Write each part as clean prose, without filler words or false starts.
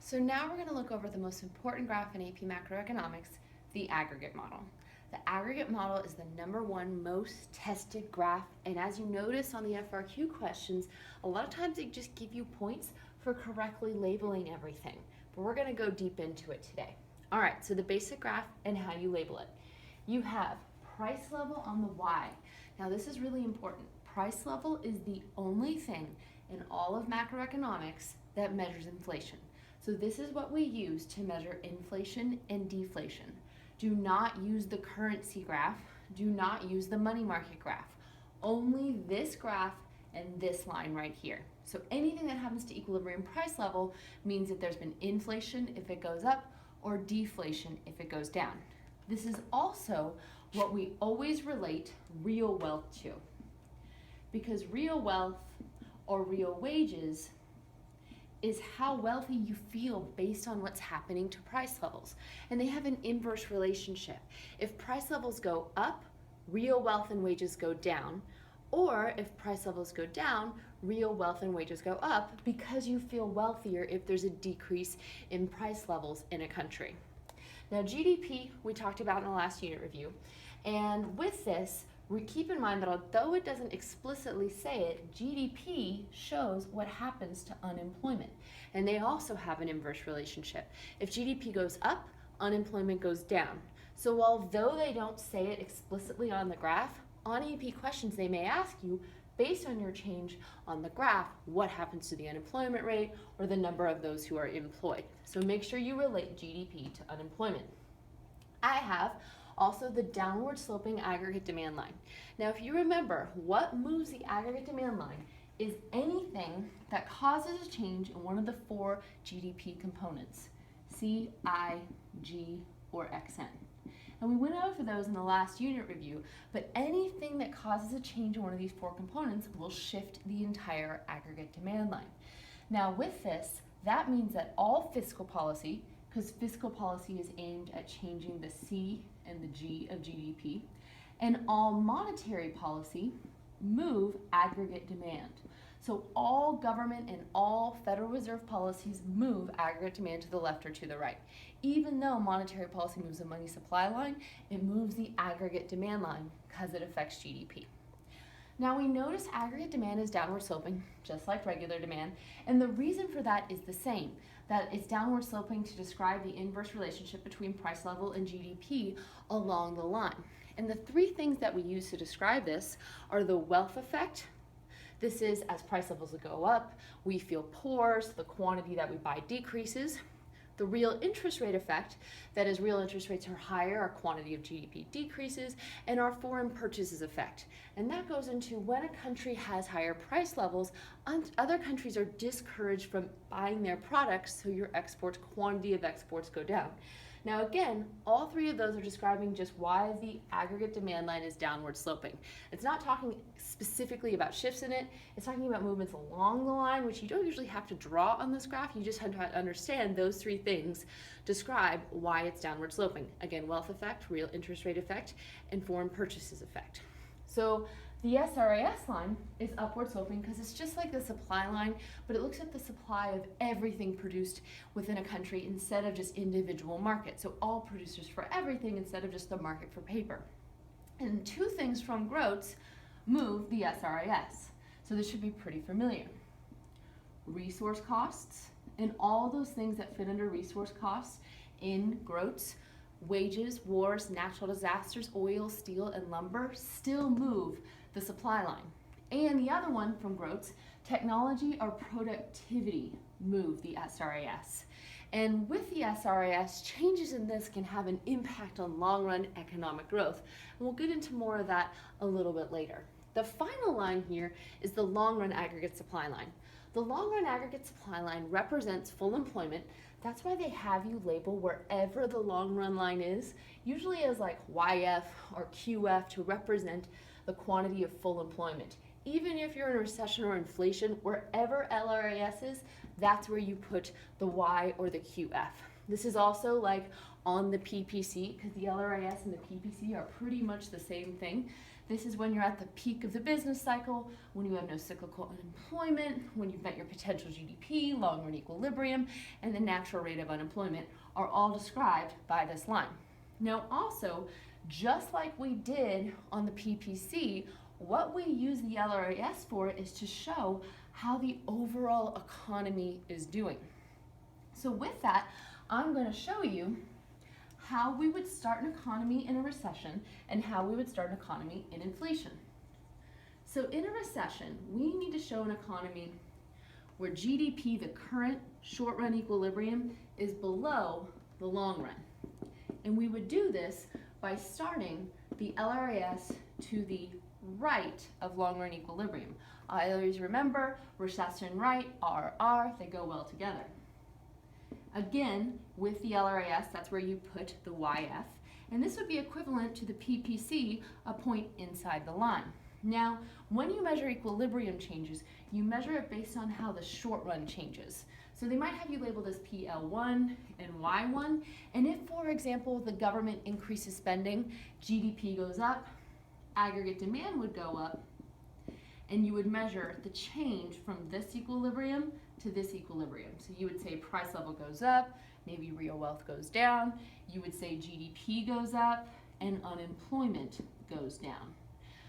So now we're going to look over the most important graph in AP Macroeconomics, the aggregate model. The aggregate model is the #1 most tested graph, and as you notice on the FRQ questions, a lot of times they just give you points for correctly labeling everything, but we're going to go deep into it today. All right, so the basic graph and how you label it. You have price level on the Y. Now this is really important. Price level is the only thing in all of macroeconomics that measures inflation. So this is what we use to measure inflation and deflation. Do not use the currency graph. Do not use the money market graph. Only this graph and this line right here. So anything that happens to equilibrium price level means that there's been inflation if it goes up or deflation if it goes down. This is also what we always relate real wealth to, because real wealth or real wages is how wealthy you feel based on what's happening to price levels. And they have an inverse relationship. If price levels go up, real wealth and wages go down, or if price levels go down, real wealth and wages go up because you feel wealthier if there's a decrease in price levels in a country. Now GDP we talked about in the last unit review, and with this, keep in mind that although it doesn't explicitly say it, GDP shows what happens to unemployment. And they also have an inverse relationship. If GDP goes up, unemployment goes down. So although they don't say it explicitly on the graph, on AP questions they may ask you, based on your change on the graph, what happens to the unemployment rate or the number of those who are employed. So make sure you relate GDP to unemployment. I have also the downward sloping aggregate demand line. Now if you remember, what moves the aggregate demand line is anything that causes a change in one of the 4 GDP components, C, I, G, or XN. And we went over those in the last unit review, but anything that causes a change in one of these 4 components will shift the entire aggregate demand line. Now with this, that means that all fiscal policy, because fiscal policy is aimed at changing the C and the G of GDP, and all monetary policy move aggregate demand. So all government and all Federal Reserve policies move aggregate demand to the left or to the right. Even though monetary policy moves the money supply line, it moves the aggregate demand line because it affects GDP. Now we notice aggregate demand is downward sloping, just like regular demand, and the reason for that is the same, that it's downward sloping to describe the inverse relationship between price level and GDP along the line. And the 3 things that we use to describe this are the wealth effect. This is as price levels go up, we feel poor, so the quantity that we buy decreases. The real interest rate effect, that as real interest rates are higher, our quantity of GDP decreases, and our foreign purchases effect. And that goes into when a country has higher price levels, other countries are discouraged from buying their products, so your quantity of exports go down. Now again, all 3 of those are describing just why the aggregate demand line is downward sloping. It's not talking specifically about shifts in it, it's talking about movements along the line, which you don't usually have to draw on this graph, you just have to understand those 3 things describe why it's downward sloping. Again, wealth effect, real interest rate effect, and foreign purchases effect. So the SRAS line is upward sloping because it's just like the supply line, but it looks at the supply of everything produced within a country instead of just individual markets. So all producers for everything instead of just the market for paper. And 2 things from Groats move the SRAS. So this should be pretty familiar. Resource costs, and all those things that fit under resource costs in Groats, wages, wars, natural disasters, oil, steel, and lumber still move the supply line. And the other one from Groats, technology or productivity move the SRAS. And with the SRAS, changes in this can have an impact on long-run economic growth. And we'll get into more of that a little bit later. The final line here is the long-run aggregate supply line. The long-run aggregate supply line represents full employment. That's why they have you label wherever the long-run line is, usually as like YF or QF to represent the quantity of full employment. Even if you're in a recession or inflation, wherever LRAS is, that's where you put the Y or the QF. This is also like on the PPC, because the LRAS and the PPC are pretty much the same thing. This is when you're at the peak of the business cycle, when you have no cyclical unemployment, when you've met your potential GDP, long-run equilibrium, and the natural rate of unemployment are all described by this line. Now also, just like we did on the PPC, what we use the LRAS for is to show how the overall economy is doing. So with that, I'm going to show you how we would start an economy in a recession and how we would start an economy in inflation. So in a recession, we need to show an economy where GDP, the current short-run equilibrium, is below the long run. And we would do this by starting the LRAS to the right of long-run equilibrium. I always remember recession right, RR, they go well together. Again, with the LRAS, that's where you put the YF, and this would be equivalent to the PPC, a point inside the line. Now, when you measure equilibrium changes, you measure it based on how the short run changes. So they might have you labeled as PL1 and Y1, and if, for example, the government increases spending, GDP goes up, aggregate demand would go up, and you would measure the change from this equilibrium to this equilibrium. So you would say price level goes up, maybe real wealth goes down, you would say GDP goes up, and unemployment goes down.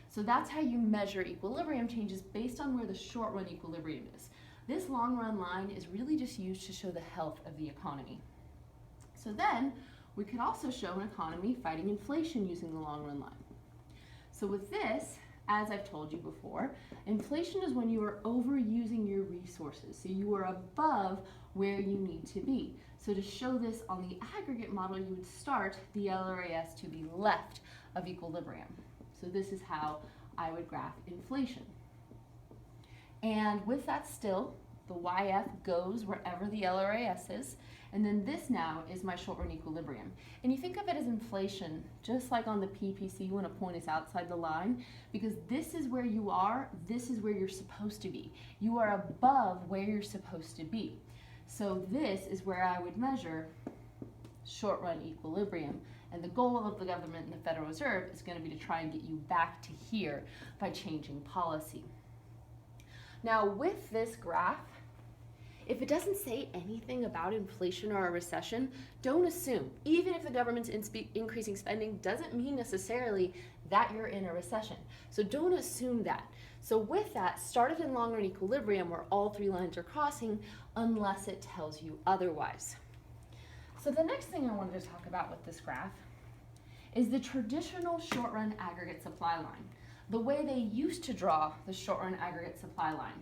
So that's how you measure equilibrium changes based on where the short run equilibrium is. This long run line is really just used to show the health of the economy. So then we could also show an economy fighting inflation using the long run line. So with this, as I've told you before, inflation is when you are overusing your resources. So you are above where you need to be. So to show this on the aggregate model, you would start the LRAS to the left of equilibrium. So this is how I would graph inflation. And with that still, the YF goes wherever the LRAS is, and then this now is my short-run equilibrium. And you think of it as inflation, just like on the PPC when a point is outside the line, because this is where you are, this is where you're supposed to be. You are above where you're supposed to be. So this is where I would measure short-run equilibrium. And the goal of the government and the Federal Reserve is going to be to try and get you back to here by changing policy. Now with this graph, if it doesn't say anything about inflation or a recession, don't assume. Even if the government's increasing spending doesn't mean necessarily that you're in a recession. So don't assume that. So with that, start it in long-run equilibrium where all three lines are crossing unless it tells you otherwise. So the next thing I wanted to talk about with this graph is the traditional short-run aggregate supply line, the way they used to draw the short-run aggregate supply line.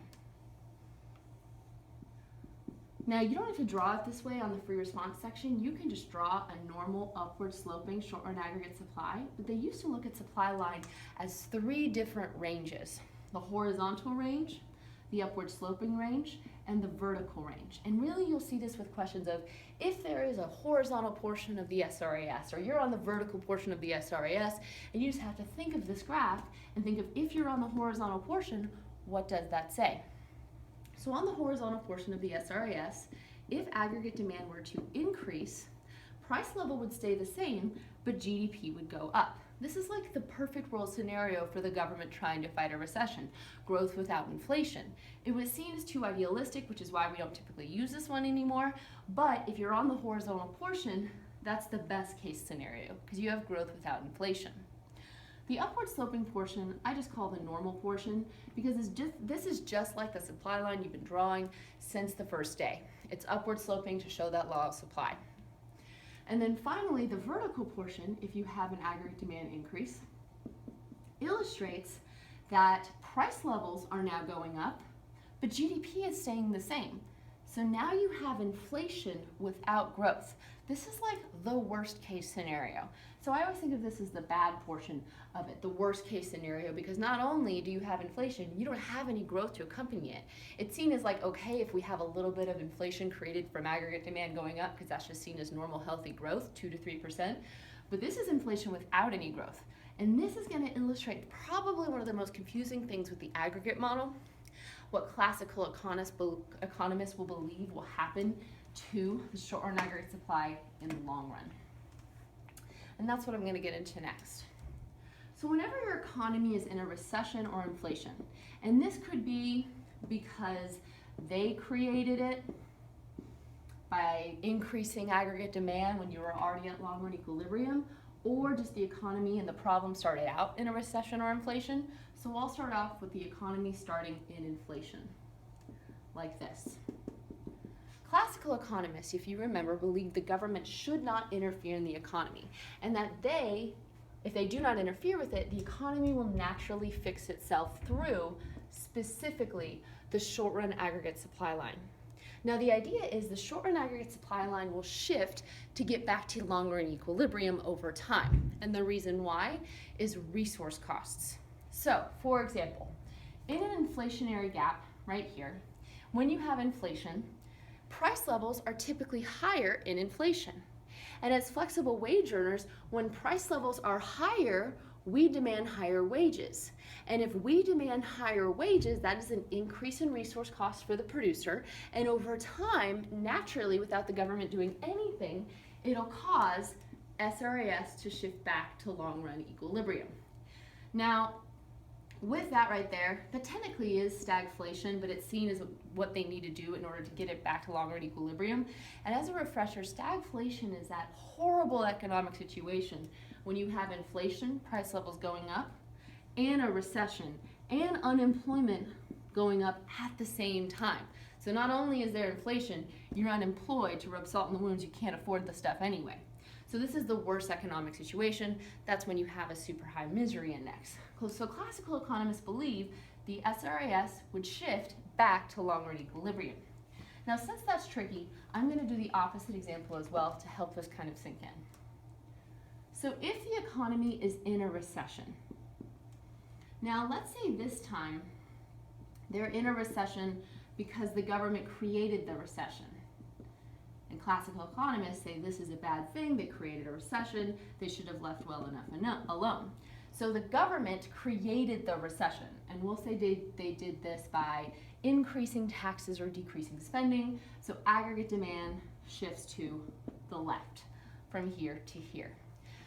Now, you don't have to draw it this way on the free response section. You can just draw a normal upward sloping short-run aggregate supply, but they used to look at supply line as three different ranges: the horizontal range, the upward sloping range, and the vertical range. And really you'll see this with questions of if there is a horizontal portion of the SRAS or you're on the vertical portion of the SRAS, and you just have to think of this graph and think of if you're on the horizontal portion, what does that say? So on the horizontal portion of the SRAS, if aggregate demand were to increase, price level would stay the same, but GDP would go up. This is like the perfect world scenario for the government trying to fight a recession, growth without inflation. It was seen as too idealistic, which is why we don't typically use this one anymore, but if you're on the horizontal portion, that's the best case scenario because you have growth without inflation. The upward sloping portion, I just call the normal portion because this is just like the supply line you've been drawing since the first day. It's upward sloping to show that law of supply. And then finally, the vertical portion, if you have an aggregate demand increase, illustrates that price levels are now going up, but GDP is staying the same. So now you have inflation without growth. This is like the worst case scenario. So I always think of this as the bad portion of it, the worst case scenario, because not only do you have inflation, you don't have any growth to accompany it. It's seen as like, okay, if we have a little bit of inflation created from aggregate demand going up, because that's just seen as normal healthy growth, 2 to 3%, but this is inflation without any growth. And this is going to illustrate probably one of the most confusing things with the aggregate model, what classical economists will believe will happen to the short-run aggregate supply in the long run. And that's what I'm going to get into next. So So whenever your economy is in a recession or inflation, and this could be because they created it by increasing aggregate demand when you were already at long-run equilibrium, or just the economy and the problem started out in a recession or inflation. So I'll start off with the economy starting in inflation, like this. Classical economists, if you remember, believe the government should not interfere in the economy, and that if they do not interfere with it, the economy will naturally fix itself through, specifically, the short-run aggregate supply line. Now the idea is the short-run aggregate supply line will shift to get back to long-run equilibrium over time. And the reason why is resource costs. So, for example, in an inflationary gap right here, when you have inflation, price levels are typically higher in inflation. And as flexible wage earners, when price levels are higher, we demand higher wages. And if we demand higher wages, that is an increase in resource costs for the producer. And over time, naturally, without the government doing anything, it'll cause SRAS to shift back to long-run equilibrium. Now, with that right there, that technically is stagflation, but it's seen as what they need to do in order to get it back to long-run equilibrium. And as a refresher, stagflation is that horrible economic situation when you have inflation, price levels going up, and a recession, and unemployment going up at the same time. So not only is there inflation, you're unemployed to rub salt in the wounds, you can't afford the stuff anyway. So this is the worst economic situation. That's when you have a super high misery index. So classical economists believe the SRAS would shift back to long-run equilibrium. Now since that's tricky, I'm going to do the opposite example as well to help this kind of sink in. So if the economy is in a recession, now let's say this time they're in a recession because the government created the recession. And classical economists say this is a bad thing, they created a recession, they should have left well enough alone. So the government created the recession, and we'll say they did this by increasing taxes or decreasing spending, so aggregate demand shifts to the left from here to here.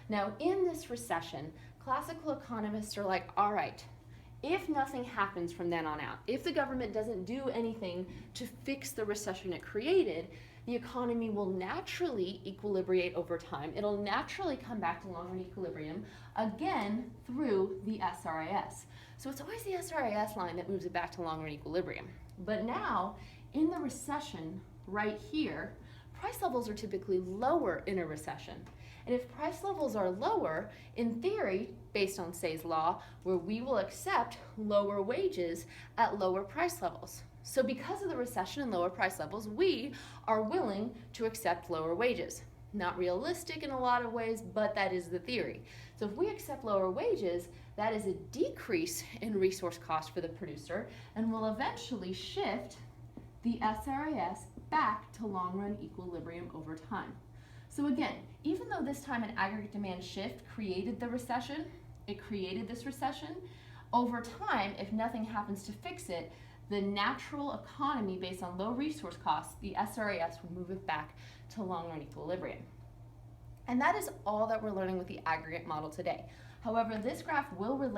Now in this recession, classical economists are like, all right, if nothing happens from then on out, if the government doesn't do anything to fix the recession it created, the economy will naturally equilibrate over time. It'll naturally come back to long-run equilibrium, again, through the SRAS. So it's always the SRAS line that moves it back to long-run equilibrium. But now, in the recession right here, price levels are typically lower in a recession. And if price levels are lower, in theory, based on Say's law, where we will accept lower wages at lower price levels. So because of the recession and lower price levels, we are willing to accept lower wages. Not realistic in a lot of ways, but that is the theory. So if we accept lower wages, that is a decrease in resource cost for the producer and will eventually shift the SRAS back to long-run equilibrium over time. So again, even though this time an aggregate demand shift created the recession, it created this recession, over time, if nothing happens to fix it, the natural economy based on low resource costs, the SRAS will move it back to long-run equilibrium. And that is all that we're learning with the aggregate model today. However, this graph will relate